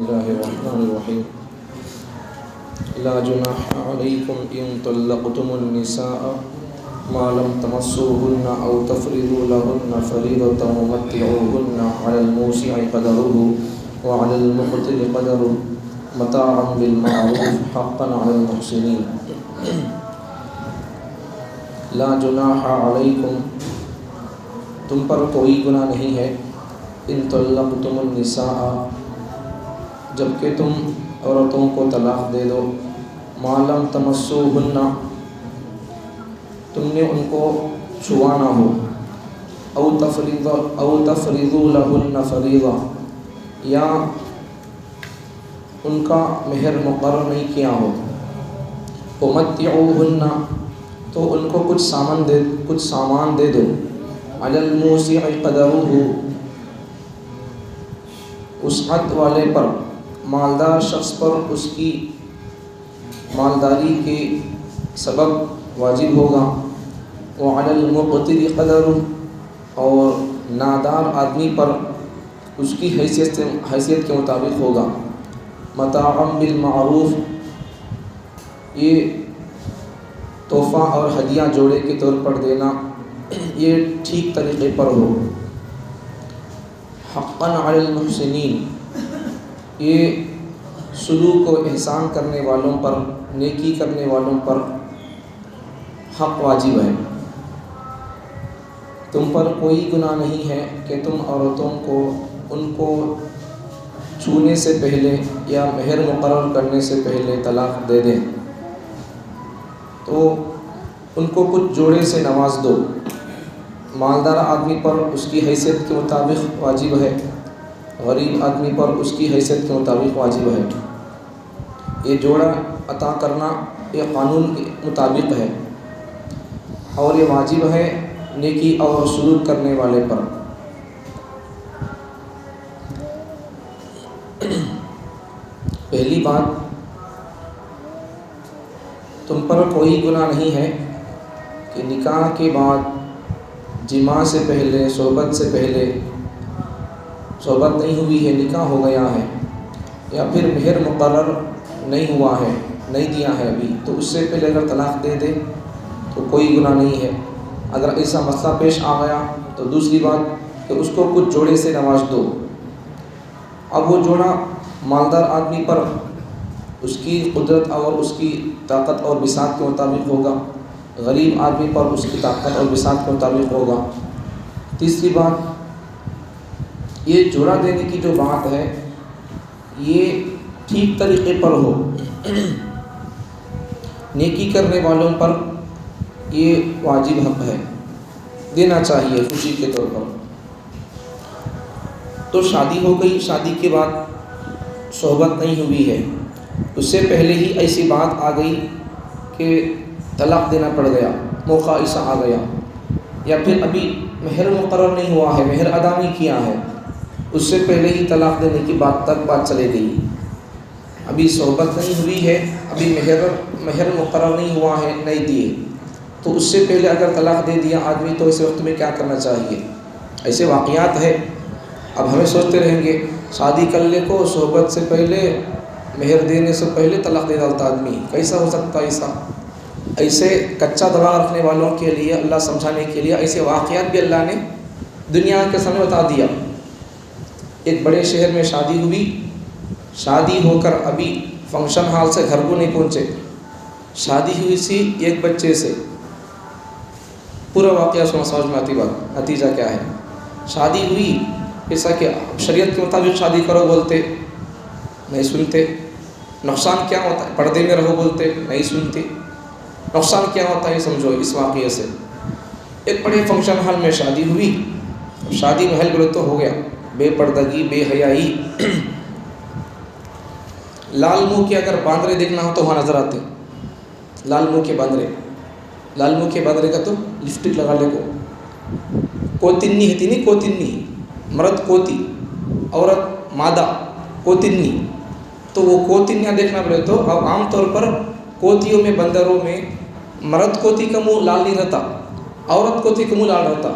الله الرحمن الرحيم لا جناح عليكم إن طلقتم النساء ما لم تمسوهن أو تفرضوا لهن فريضة ومتعوهن على الموسع قدره وعلى المقتر قدره متاعا بالمعروف حقا على المحسنين لا جناح علیکم تم پر کوئی گناہ نہیں ہے ان طلقتم النساء جبکہ تم عورتوں کو طلاق دے دو ما لم تمسوهن تم نے ان کو چھوا نہ ہو او تفرضوا لهن فریضہ یا ان کا مہر مقرر نہیں کیا ہو ومتعوهن تو ان کو کچھ سامان دے دو علی الموسع قدرہ وسعت والے پر مالدار شخص پر اس کی مالداری کے سبب واجب ہوگا وعلی المقتر قدرہ اور نادار آدمی پر اس کی حیثیت کے مطابق ہوگا متاعا بالمعروف یہ تحفہ اور ہدیہ جوڑے کے طور پر دینا یہ ٹھیک طریقے پر ہو حقا علی المحسنین یہ سلوک و احسان کرنے والوں پر نیکی کرنے والوں پر حق واجب ہے تم پر کوئی گناہ نہیں ہے کہ تم عورتوں کو ان کو چھونے سے پہلے یا مہر مقرر کرنے سے پہلے طلاق دے دیں تو ان کو کچھ جوڑے سے نواز دو مالدار آدمی پر اس کی حیثیت کے مطابق واجب ہے غریب آدمی پر اس کی حیثیت کے مطابق واجب ہے یہ جوڑا عطا کرنا یہ قانون کے مطابق ہے اور یہ واجب ہے نیکی اور سلوک کرنے والے پر پہلی بات تم پر کوئی گناہ نہیں ہے کہ نکاح کے بعد جماع سے پہلے صحبت سے پہلے صحبت نہیں ہوئی ہے نکاح ہو گیا ہے یا پھر مہر مقرر نہیں ہوا ہے نہیں دیا ہے ابھی تو اس سے پہلے اگر طلاق دے دے تو کوئی گناہ نہیں ہے اگر ایسا مسئلہ پیش آ گیا تو دوسری بات کہ اس کو کچھ جوڑے سے نواز دو اب وہ جوڑا مالدار آدمی پر اس کی قدرت اور اس کی طاقت اور بساط کے مطابق ہوگا غریب آدمی پر اس کی طاقت اور بساط کے مطابق ہوگا تیسری بات یہ جوڑا دینے کی جو بات ہے یہ ٹھیک طریقے پر ہو نیکی کرنے والوں پر یہ واجب حق ہے دینا چاہیے خوشی کے طور پر تو شادی ہو گئی شادی کے بعد صحبت نہیں ہوئی ہے اس سے پہلے ہی ایسی بات آ گئی کہ طلاق دینا پڑ گیا موقع ایسا آ گیا یا پھر ابھی مہر مقرر نہیں ہوا ہے مہر ادا نہیں کیا ہے اس سے پہلے ہی طلاق دینے کی بات چلے گئی ابھی صحبت نہیں ہوئی ہے ابھی مہر مقرر نہیں ہوا ہے نہیں دیے تو اس سے پہلے اگر طلاق دے دیا آدمی تو اس وقت میں کیا کرنا چاہیے ایسے واقعات ہے اب ہمیں سوچتے رہیں گے شادی کرنے کو صحبت سے پہلے مہر دینے سے پہلے طلاق دے ڈالتا آدمی کیسا ہو سکتا ایسا ایسے کچا دماغ رکھنے والوں کے لیے اللہ سمجھانے کے لیے ایسے واقعات بھی اللہ نے دنیا کے سامنے بتا دیا ایک بڑے شہر میں شادی ہوئی شادی ہو کر ابھی فنکشن ہال سے گھر کو نہیں پہنچے شادی ہوئی سی ایک بچے سے پورا واقعہ سمجھ میں آتی بات نتیجہ کیا ہے شادی ہوئی ایسا کہ شریعت کے مطابق شادی کرو بولتے نہیں سنتے نقصان کیا ہوتا ہے پردے میں رہو بولتے نہیں سنتے نقصان کیا ہوتا ہے سمجھو اس واقعے سے ایک بڑے فنکشن ہال میں شادی ہوئی شادی محل بولے تو ہو گیا بے پردگی بے حیائی لال منہ کے اگر باندرے دیکھنا ہو تو وہاں نظر آتے لال منہ کے باندرے کا تو لپسٹک لگا لے کو کوتنی ہے تینی کوتنی مرد کوتی عورت مادہ کوتنی تو وہ کوتنیاں دیکھنا پڑے تو اب عام طور پر کوتیوں میں بندروں میں مرد کوتی کا منہ لال نہیں رہتا عورت کوتی کا منہ لال رہتا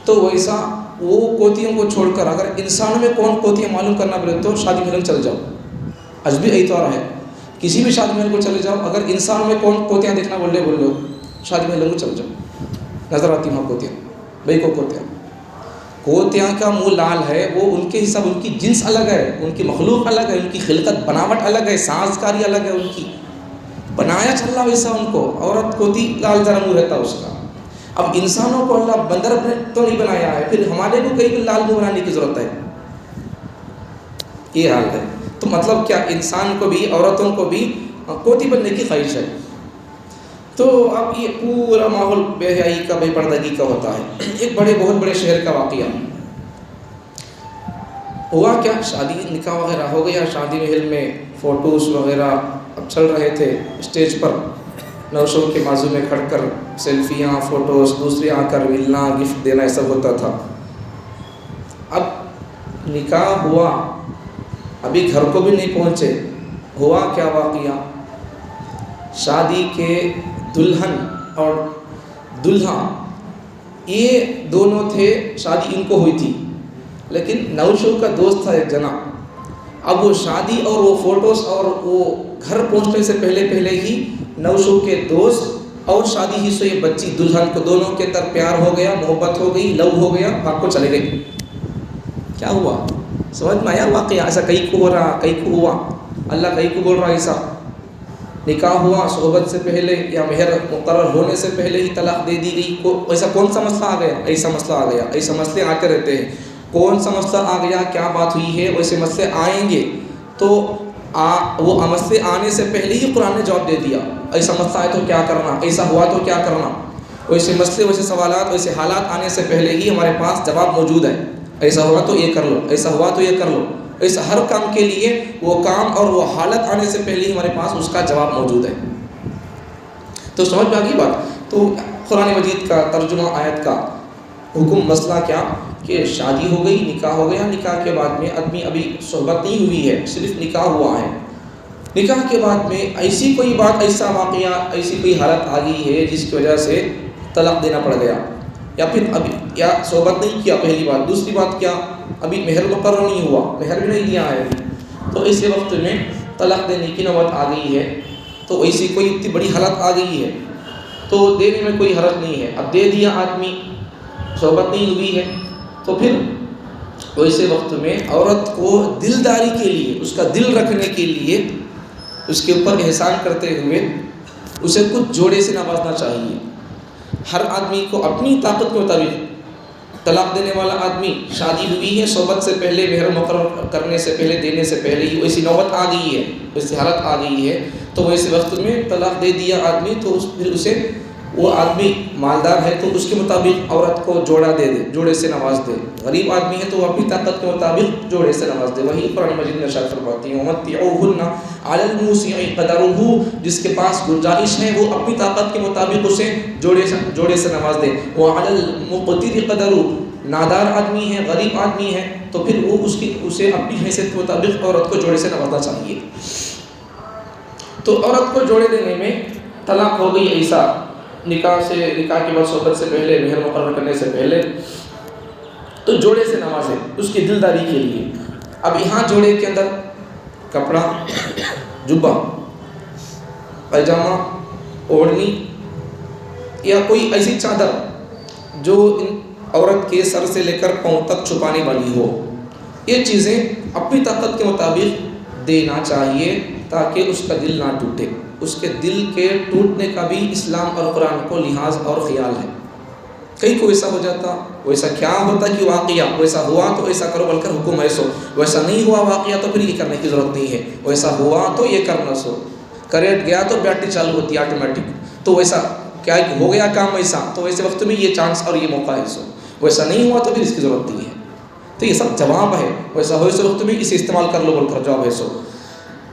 تو ویسا وہ کوتیوں کو چھوڑ کر اگر انسان میں کون کوتی ہے معلوم کرنا پڑے تو شادی محل چل جاؤ. عجبی اعتبار ہے. کسی بھی شادی محل کو چلے جاؤ, اگر انسان میں کون کوتیاں دیکھنا بول لو, شادی محل کو چلے جاؤ, نظر آتی وہاں کوتیاں. بھائی کوتیاں کا منہ لال ہے, وہ ان کے حساب, ان کی جنس الگ ہے, ان کی مخلوق الگ ہے, ان کی خلقت بناوٹ الگ ہے, سازکاری الگ ہے, ان کی بنایا چل رہا ویسا ان کو. عورت کوتی لال ذرا منہ رہتا اس کا. اب انسانوں کو اللہ بندر تو نہیں بنایا ہے, پھر ہمارے کو کئی لال منہ بنانے کی ضرورت ہے. یہ حال ہے. تو مطلب کیا, انسان کو بھی عورتوں کو بھی کوتی بننے کی خواہش ہے. تو اب یہ پورا ماحول بے حیائی کا, بے پردگی کا ہوتا ہے. ایک بہت بڑے شہر کا واقعہ ہوا کیا, شادی نکاح وغیرہ ہو گیا, شادی محل میں فوٹوز وغیرہ اب چل رہے تھے. اسٹیج پر نوشوں کے بازو میں کھڑ کر سیلفیاں, فوٹوز, دوسرے آ کر ملنا, گفٹ دینا, یہ سب ہوتا تھا. اب نکاح ہوا, ابھی گھر کو بھی نہیں پہنچے. ہوا کیا واقعہ, شادی کے دلہن اور دلہا یہ دونوں تھے, شادی ان کو ہوئی تھی, لیکن نوشوں کا دوست تھا ایک جنا. اب وہ شادی اور وہ فوٹوز اور وہ گھر پہنچنے سے پہلے ہی نوشوں کے دوست اور شادی ہی سے یہ بچی دلہن کو دونوں کے اندر پیار ہو گیا, محبت ہو گئی, لو ہو گیا, آپ کو چلے گئے. کیا ہوا سمجھ میں آیا واقعہ؟ ایسا کئی کو ہو رہا, کئی کو ہوا, اللہ کئی کو بول رہا ایسا. نکاح ہوا, صحبت سے پہلے یا مہر مقرر ہونے سے پہلے ہی طلاق دے دی گئی. ایسا کون سا مسئلہ آ گیا؟ ایسا مسئلہ آ گیا. ایسا مسئلے آتے رہتے ہیں. کون سا مسئلہ آ گیا, کیا بات ہوئی ہے, ویسے مسئلے آئیں گے. تو وہ مسئلے آنے سے پہلے ہی قرآن نے جواب دے دیا. ایسا مسئلہ آئے تو کیا کرنا, ایسا ہوا تو کیا کرنا. ویسے مسئلے, ویسے سوالات, ویسے حالات آنے سے پہلے ہی ہمارے پاس جواب موجود ہے. ایسا ہوا تو یہ کر لو, ایسا ہوا تو یہ کر لو. ایسا ہر کام کے لیے وہ کام اور وہ حالت آنے سے پہلے ہی ہمارے پاس اس کا جواب موجود ہے. تو سمجھ میں آ گئی بات. تو قرآن مجید کا ترجمہ آیت کا حکم, مسئلہ کیا کہ شادی ہو گئی, نکاح ہو گیا, نکاح کے بعد میں آدمی ابھی صحبت نہیں ہوئی ہے, صرف نکاح ہوا ہے. نکاح کے بعد میں ایسی کوئی بات, ایسا واقعہ, ایسی کوئی حالت آ گئی ہے جس کی وجہ سے طلاق دینا پڑ گیا, یا پھر ابھی یا صحبت نہیں کیا, پہلی بات. دوسری بات کیا, ابھی مہر مقرر نہیں ہوا, مہر بھی نہیں دیا ہے ابھی, تو ایسے وقت میں طلاق دینے کی نوبت آ گئی ہے. تو ایسی کوئی اتنی بڑی حالت آ گئی ہے تو دینے میں کوئی حرج نہیں ہے. اب دے دیا آدمی, صحبت نہیں ہوئی ہے, تو پھر ویسے وقت میں عورت کو دلداری کے لیے, اس کا دل رکھنے کے لیے, اس کے اوپر احسان کرتے ہوئے اسے کچھ جوڑے سے نوازنا چاہیے. ہر آدمی کو اپنی طاقت کے مطابق, طلاق دینے والا آدمی شادی ہوئی ہے, صحبت سے پہلے, مہر مقرر کرنے سے پہلے, دینے سے پہلے ہی ویسی نوبت آ گئی ہے, ویسی حالت آ گئی ہے, تو ویسے وقت میں طلاق دے دیا آدمی, تو پھر اسے, وہ آدمی مالدار ہے تو اس کے مطابق عورت کو جوڑا دے دے, جوڑے سے نواز دے. غریب آدمی ہے تو وہ اپنی طاقت کے مطابق جوڑے سے نواز دے. وہی قرآن مجید میں ارشاد فرماتی ہے, وَمَتِّعُوهُنَّ عَلَى الْمُوسِعِ قَدَرُهُ, جس کے پاس گنجائش ہے وہ اپنی طاقت کے مطابق اسے جوڑے سے نواز دے. وَعَلَى الْمُقْتِرِ قَدَرُهُ, نادار آدمی ہے, غریب آدمی ہے, تو پھر وہ اسے اپنی حیثیت کے مطابق عورت کو جوڑے سے نوازنا چاہیے. تو عورت کو جوڑے دینے میں طلاق ہو گئی ایسا, نکاح کے بعد, صحبت سے پہلے, مہر مقرر کرنے سے پہلے, تو جوڑے سے نوازے اس کی دلداری کے لیے. اب یہاں جوڑے کے اندر کپڑا, جبہ, پیجامہ, اوڑھنی, یا کوئی ایسی چادر جو عورت کے سر سے لے کر پاؤں تک چھپانے والی ہو, یہ چیزیں اپنی طاقت کے مطابق دینا چاہیے تاکہ اس کا دل نہ ٹوٹے. اس کے دل کے ٹوٹنے کا بھی اسلام اور قرآن کو لحاظ اور خیال ہے. کئی کو ایسا ہو جاتا, ویسا کیا ہوتا کہ واقعہ ویسا ہوا تو ایسا کرو بول کر حکم ہے سو, ویسا نہیں ہوا واقعہ تو پھر یہ کرنے کی ضرورت نہیں ہے, ویسا ہوا تو یہ کرنا سو, کریٹ گیا تو بیٹری چالو ہوتی ہے آٹومیٹک, تو ویسا کیا ہو گیا کام ویسا, تو ویسے وقت میں یہ چانس اور یہ موقع ہے سو, ویسا نہیں ہوا تو پھر اس کی ضرورت نہیں ہے. تو یہ سب جواب ہے, ویسا ہو ویسے وقت میں اسے استعمال کر لو بول کر جواب ہے سو.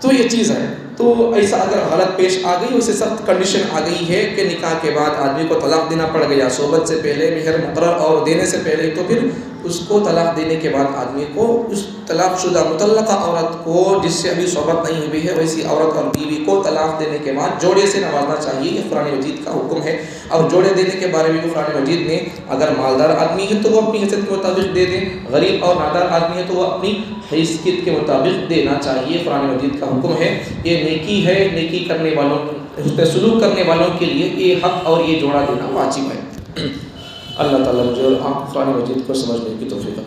تو یہ چیز ہے. تو ایسا اگر حالت پیش آ گئی, اسے سخت کنڈیشن آ گئی ہے کہ نکاح کے بعد آدمی کو طلاق دینا پڑ گیا, صحبت سے پہلے, مہر مقرر اور دینے سے پہلے, تو پھر اس کو طلاق دینے کے بعد آدمی کو اس طلاق شدہ مطلقہ عورت کو جس سے ابھی صحبت نہیں ہوئی ہے ویسی عورت اور بیوی کو طلاق دینے کے بعد جوڑے سے نوازنا چاہیے. یہ قرآن مجید کا حکم ہے. اور جوڑے دینے کے بارے میں بھی قرآن مجید نے اگر مالدار آدمی ہے تو وہ اپنی حیثیت کے مطابق دے دیں, غریب اور نادار آدمی ہے تو وہ اپنی حیثیت کے مطابق دینا چاہیے. قرآن مجید کا حکم ہے. یہ نیکی ہے, نیکی کرنے والوں حسن سلوک کرنے والوں کے لیے یہ حق اور یہ جوڑا دینا واجب ہے. اللہ تعالیٰ مجھے اور آپ قرآن مجید کو سمجھنے کی توفیق عطا